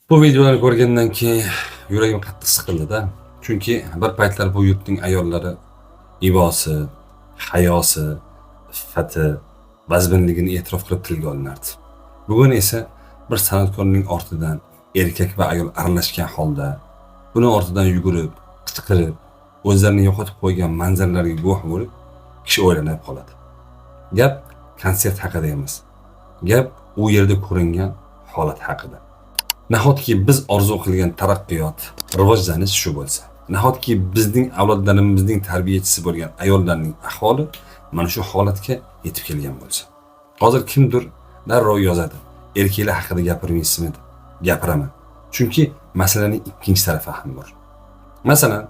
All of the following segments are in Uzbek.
Bu videolarni ko'rgandan keyin yuragim qattiq siqildi-da. Chunki bir paytlar bu yurtning ayollari ibosi, hayosi, iffati, vazminligini e'tirof qilib tilga olinardi. Bugun esa bir san'atkorning ortidan erkak va ayol aralashgan holda, buni ortidan yugurib, qichqirib, o'zlarini yo'qotib qo'ygan manzaralarga guvoh bo'lib, kishi o'ylanib qoladi. Gap konsert haqida emas. Gap u yerda ko'ringan holat haqida. Nahotki biz orzu qilgan taraqqiyot, rivojlanish shu bo'lsa, nahotki bizning avlodlarimizning tarbiyachisi bo'lgan ayollarning ahvoli mana shu holatga yetib kelgan bo'lsa. Hozir kimdir darrov yozadi. Erkaklar haqida gapirmaysizmi? Gapiraman. Chunki masalaning ikkinchi tarafi ham bor. Masalan,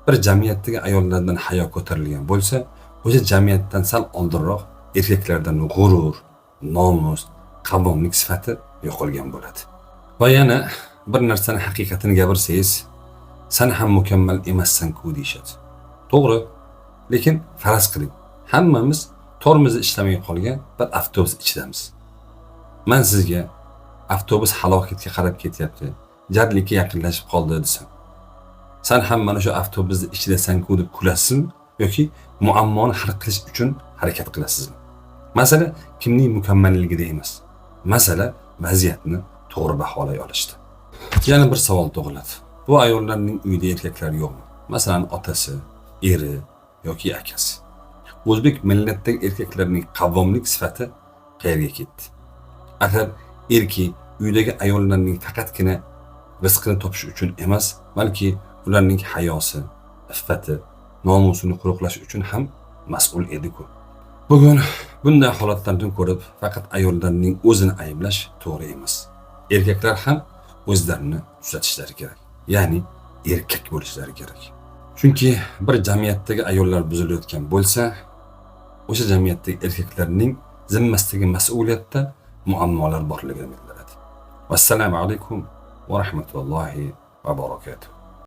bir jamiyatdagi ayollardan hayo ko'tarilgan bo'lsa, o'sha jamiyatdan sal oldinroq erkaklardan g'urur, nomus, qavomlik sifati yo'qolgan bo'ladi. Va yana bir narsani haqiqatini gapirsangiz, sen ham mukammal emassan-ku deyishadi. To'g'ri, lekin faraz qiling, hammamiz tormozi ishlamay qolgan bir avtobus ichidamiz. Men sizga avtobus halokatga qarab ketyapti, jarlikka yaqinlashib qoldi desam, sen ham mana shu avtobusning ichidasan-ku deb kulasizmi yoki muammoni hal qilish uchun harakat qilasizmi? Masala kimning mukammalligida emas. Masala vaziyatni to'g'ri baholay olishdi. Yana bir savol tug'iladi. Bu ayollarning uyida erkaklar yo'qmi? Masalan, otasi, eri yoki akasi. O'zbek millatidagi erkaklarning qavvomlik sifati qayerga ketdi? Axir erkak uydagi ayollarning faqatgina rizqini topish uchun emas, balki ularning hayosi, iffati, nomusini qo'riqlash uchun ham mas'ul edi-ku. Bugun bunday holatlarni ko'rib, faqat ayollarning o'zini ayblash to'g'ri emas. Erkaklar ham o'zlarini tuzatishlari kerak. Ya'ni erkak bo'lishlari kerak. Chunki bir jamiyatdagi ayollar buzilayotgan bo'lsa, o'sha jamiyatdagi erkaklarning zimmasidagi mas'uliyatda muammolar borligini bildiradi. Vassalomu alaykum va rahmatullohi va barakatuh.